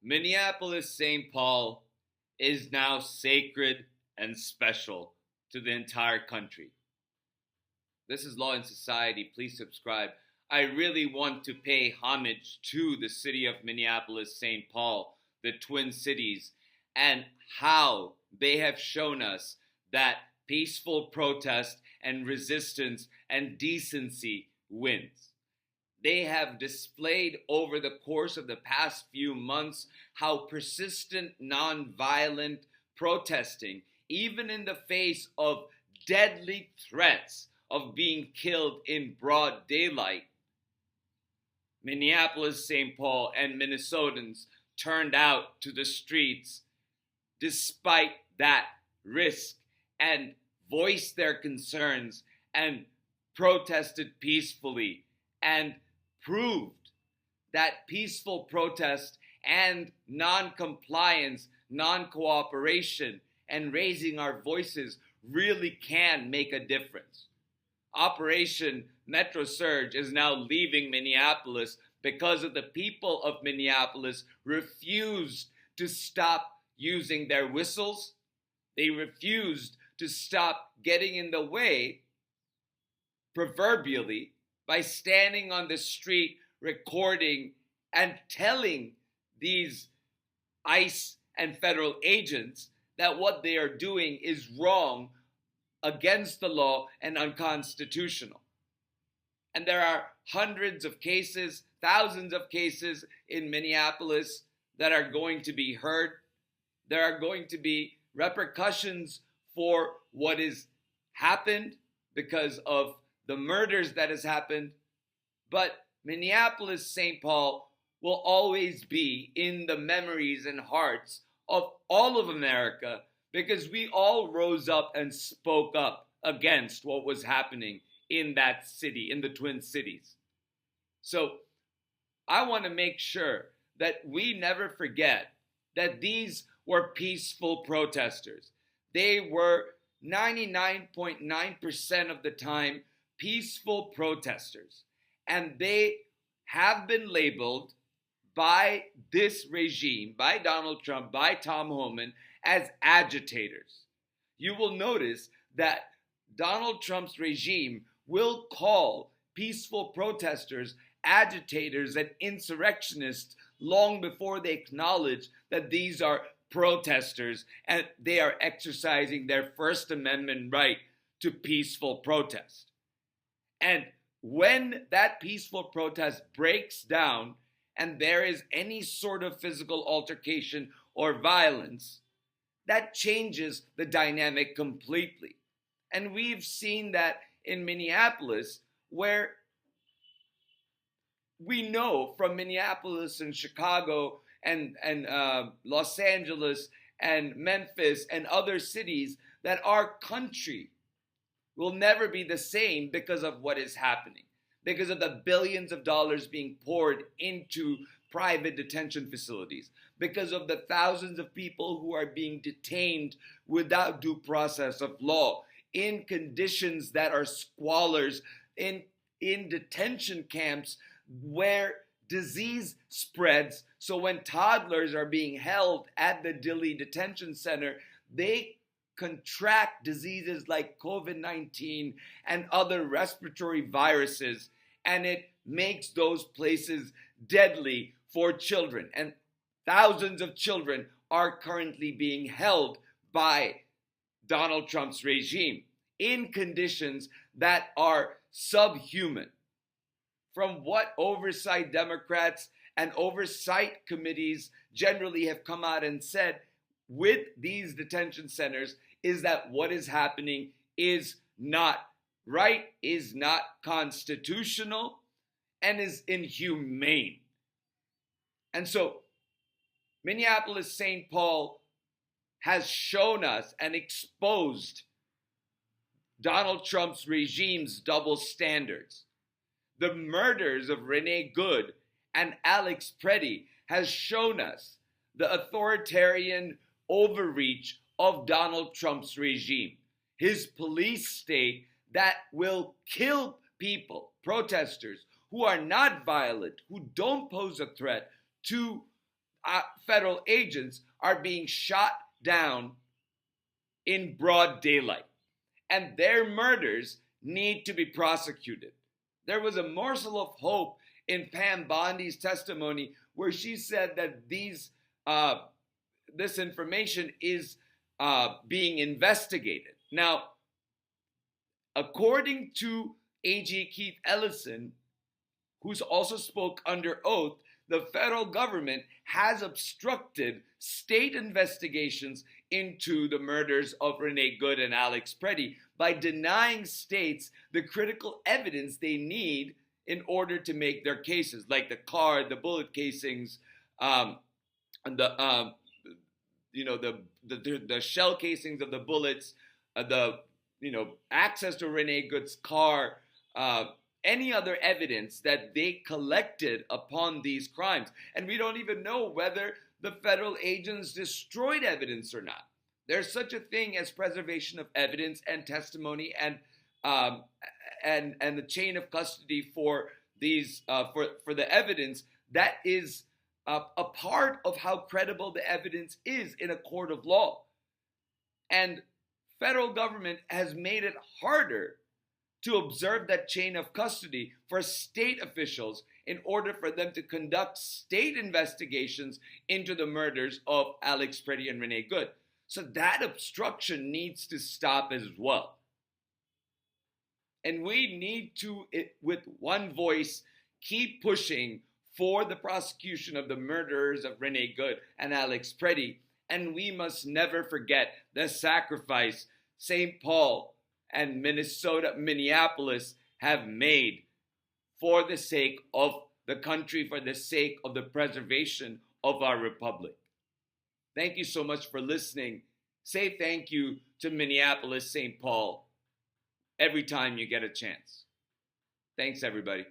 Minneapolis St. Paul is now sacred and special to the entire country. This is Law and Society. Please subscribe. I really want to pay homage to the city of Minneapolis St. Paul, the Twin Cities, and how they have shown us that peaceful protest and resistance and decency wins. They have displayed over the course of the past few months how persistent nonviolent protesting, even in the face of deadly threats of being killed in broad daylight, Minneapolis, St. Paul, and Minnesotans turned out to the streets despite that risk and voiced their concerns and protested peacefully and proved that peaceful protest and non-compliance, non-cooperation, and raising our voices really can make a difference. Operation Metro Surge is now leaving Minneapolis because of the people of Minneapolis refused to stop using their whistles. They refused to stop getting in the way, proverbially, by standing on the street recording and telling these ICE and federal agents that what they are doing is wrong, against the law, and unconstitutional. And there are hundreds of cases, thousands of cases in Minneapolis that are going to be heard. There are going to be repercussions for what has happened because of the murders that has happened. But Minneapolis St. Paul will always be in the memories and hearts of all of America, because we all rose up and spoke up against what was happening in that city, in the Twin Cities. So I want to make sure that we never forget that these were peaceful protesters. They were 99.9% of the time peaceful protesters. And they have been labeled by this regime, by Donald Trump, by Tom Homan, as agitators. You will notice that Donald Trump's regime will call peaceful protesters agitators and insurrectionists long before they acknowledge that these are protesters and they are exercising their First Amendment right to peaceful protest. And when that peaceful protest breaks down and there is any sort of physical altercation or violence, that changes the dynamic completely. And we've seen that in Minneapolis, where we know from Minneapolis and Chicago and Los Angeles and Memphis and other cities that our country will never be the same because of what is happening, because of the billions of dollars being poured into private detention facilities, because of the thousands of people who are being detained without due process of law, in conditions that are squalors, in detention camps where disease spreads. So when toddlers are being held at the Dilley Detention Center, they contract diseases like COVID-19 and other respiratory viruses, and it makes those places deadly for children. And thousands of children are currently being held by Donald Trump's regime in conditions that are subhuman. From what oversight Democrats and oversight committees generally have come out and said with these detention centers is that what is happening is not right, is not constitutional, and is inhumane. And so Minneapolis St. Paul has shown us and exposed Donald Trump's regime's double standards. The murders of Renee Good and Alex Preddy has shown us the authoritarian overreach of Donald Trump's regime. His police state that will kill people, protesters, who are not violent, who don't pose a threat to federal agents are being shot down in broad daylight, and their murders need to be prosecuted. There was a morsel of hope in Pam Bondi's testimony where she said that this information is being investigated. Now, according to AG Keith Ellison, who's also spoke under oath, the federal government has obstructed state investigations into the murders of Renee Good and Alex Preddy by denying states the critical evidence they need in order to make their cases, like the car, the bullet casings, the shell casings of the bullets, access to Renee Good's car, any other evidence that they collected upon these crimes. And we don't even know whether the federal agents destroyed evidence or not. There's such a thing as preservation of evidence and testimony and the chain of custody for these for the evidence. That is a part of how credible the evidence is in a court of law. And federal government has made it harder to observe that chain of custody for state officials in order for them to conduct state investigations into the murders of Alex Preddy and Renee Good. So that obstruction needs to stop as well. And we need to, with one voice, keep pushing for the prosecution of the murderers of Renee Good and Alex Preddy. And we must never forget the sacrifice St. Paul and Minneapolis have made for the sake of the country, for the sake of the preservation of our republic. Thank you so much for listening. Say thank you to Minneapolis, St. Paul, every time you get a chance. Thanks, everybody.